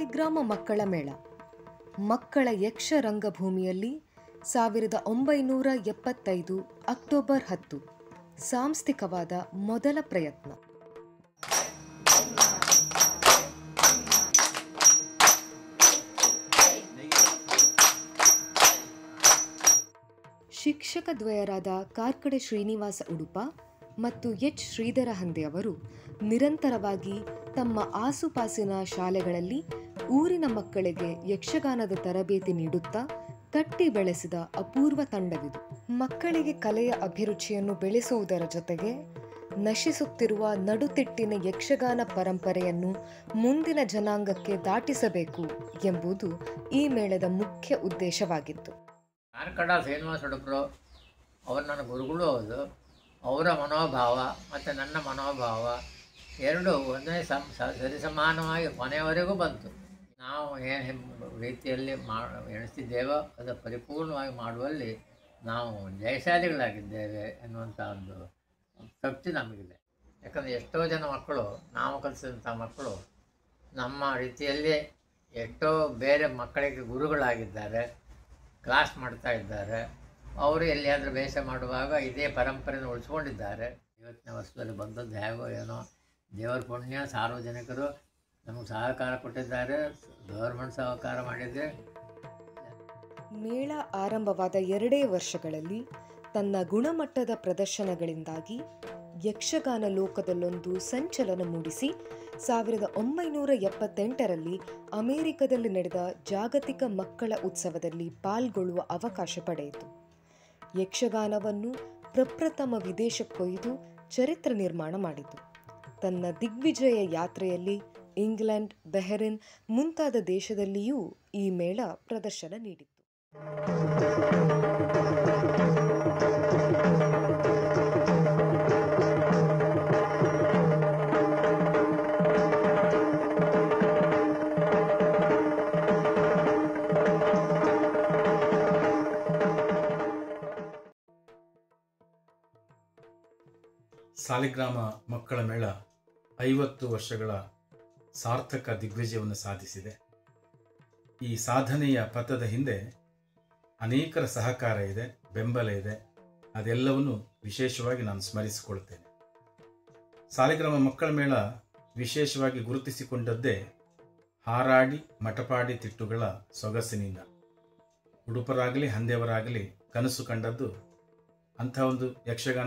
ಸಾಲಿಗ್ರಾಮ ಮಕ್ಕಳ ಮೇಳ ಮಕ್ಕಳ ಯಕ್ಷ ರಂಗಭೂಮಿಯಲ್ಲಿ 1975 ಅಕ್ಟೋಬರ್ 10 ಸಾಂಸ್ಥಿಕವಾದ ಮೊದಲ ಪ್ರಯತ್ನ. ಶಿಕ್ಷಕದ್ವಯರಾದ ಕಾರ್ಕಡೆ ಶ್ರೀನಿವಾಸ ಉಡುಪ ಮತ್ತು ಎಚ್ ಶ್ರೀಧರ ಹಂದೆ ಅವರು ನಿರಂತರವಾಗಿ ತಮ್ಮ ಆಸುಪಾಸಿನ ಶಾಲೆಗಳಲ್ಲಿ ಊರಿನ ಮಕ್ಕಳಿಗೆ ಯಕ್ಷಗಾನದ ತರಬೇತಿ ನೀಡುತ್ತಾ ಕಟ್ಟಿ ಬೆಳೆಸಿದ ಅಪೂರ್ವ ತಂಡವಿದು. ಮಕ್ಕಳಿಗೆ ಕಲೆಯ ಅಭಿರುಚಿಯನ್ನು ಬೆಳೆಸುವುದರ ಜೊತೆಗೆ ನಶಿಸುತ್ತಿರುವ ನಡುತಿಟ್ಟಿನ ಯಕ್ಷಗಾನ ಪರಂಪರೆಯನ್ನು ಮುಂದಿನ ಜನಾಂಗಕ್ಕೆ ದಾಟಿಸಬೇಕು ಎಂಬುದು ಈ ಮೇಳದ ಮುಖ್ಯ ಉದ್ದೇಶವಾಗಿತ್ತು. ಕಾರ್ಕಡ ಶ್ರೀನಿವಾಸ ಉಡುಪರು ಅವರು ನನ್ನ ಗುರುಗಳು. ಹೌದು, ಅವರ ಮನೋಭಾವ ಮತ್ತು ನನ್ನ ಮನೋಭಾವ ಎರಡೂ ಒಂದೇ ಸರಿಸಮಾನವಾಗಿ ಕೊನೆಯವರೆಗೂ ಬಂತು. ನಾವು ಏನು ರೀತಿಯಲ್ಲಿ ಎಣಿಸಿದ್ದೇವೋ ಅದು ಪರಿಪೂರ್ಣವಾಗಿ ಮಾಡುವಲ್ಲಿ ನಾವು ಜಯಶಾಲಿಗಳಾಗಿದ್ದೇವೆ ಎನ್ನುವಂಥ ಒಂದು ತೃಪ್ತಿ ನಮಗಿದೆ. ಯಾಕಂದರೆ ಎಷ್ಟೋ ಜನ ಮಕ್ಕಳು, ನಾವು ಕಲಿಸಿದಂಥ ಮಕ್ಕಳು ನಮ್ಮ ರೀತಿಯಲ್ಲಿ ಎಷ್ಟೋ ಬೇರೆ ಮಕ್ಕಳಿಗೆ ಗುರುಗಳಾಗಿದ್ದಾರೆ, ಕ್ಲಾಸ್ ಮಾಡ್ತಾ ಇದ್ದಾರೆ. ಅವರು ಎಲ್ಲಿಯಾದರೂ ವೇಷ ಮಾಡುವಾಗ ಇದೇ ಪರಂಪರೆಯನ್ನು ಉಳಿಸ್ಕೊಂಡಿದ್ದಾರೆ. ಇವತ್ತಿನ ವರ್ಷದಲ್ಲಿ ಬಂದದ್ದು ಹೇಗೋ ಏನೋ ದೇವರ ಪುಣ್ಯ, ಸಾರ್ವಜನಿಕರು ನಮಗೆ ಸಹಕಾರ ಕೊಟ್ಟಿದ್ದಾರೆ, ಗೌರ್ಮೆಂಟ್ ಸಹಕಾರ ಮಾಡಿದೆ. ಮೇಳ ಆರಂಭವಾದ 2 ವರ್ಷಗಳಲ್ಲಿ ತನ್ನ ಗುಣಮಟ್ಟದ ಪ್ರದರ್ಶನಗಳಿಂದಾಗಿ ಯಕ್ಷಗಾನ ಲೋಕದಲ್ಲೊಂದು ಸಂಚಲನ ಮೂಡಿಸಿ 1978ರಲ್ಲಿ ಅಮೆರಿಕದಲ್ಲಿ ನಡೆದ ಜಾಗತಿಕ ಮಕ್ಕಳ ಉತ್ಸವದಲ್ಲಿ ಪಾಲ್ಗೊಳ್ಳುವ ಅವಕಾಶ ಪಡೆಯಿತು. ಯಕ್ಷಗಾನವನ್ನು ಪ್ರಪ್ರಥಮ ವಿದೇಶಕ್ಕೊಯ್ದು ಚರಿತ್ರೆ ನಿರ್ಮಾಣ ಮಾಡಿತು. ತನ್ನ ದಿಗ್ವಿಜಯ ಯಾತ್ರೆಯಲ್ಲಿ ಇಂಗ್ಲೆಂಡ್, ಬೆಹರಿನ್ ಮುಂತಾದ ದೇಶದಲ್ಲಿಯೂ ಈ ಮೇಳ ಪ್ರದರ್ಶನ ನೀಡಿತು. ಸಾಲಿಗ್ರಾಮ ಮಕ್ಕಳ ಮೇಳ 50 ವರ್ಷಗಳ ಸಾರ್ಥಕ ದಿಗ್ವಿಜಯವನ್ನು ಸಾಧಿಸಿದೆ. ಈ ಸಾಧನೆಯ ಪಥದ ಹಿಂದೆ ಅನೇಕರ ಸಹಕಾರ ಇದೆ, ಬೆಂಬಲ ಇದೆ. ಅದೆಲ್ಲವನ್ನು ವಿಶೇಷವಾಗಿ ನಾನು ಸ್ಮರಿಸಿಕೊಳ್ತೇನೆ. ಸಾಲಿಗ್ರಾಮ ಮಕ್ಕಳ ಮೇಳ ವಿಶೇಷವಾಗಿ ಗುರುತಿಸಿಕೊಂಡದ್ದೇ ಹಾರಾಡಿ ಮಟಪಾಡಿ ತಿಟ್ಟುಗಳ ಸೊಗಸಿನಿಂದ. ಉಡುಪರಾಗಲಿ ಹಂದೆಯವರಾಗಲಿ ಕನಸು ಕಂಡದ್ದು ಅಂಥ ಒಂದು ಯಕ್ಷಗಾನ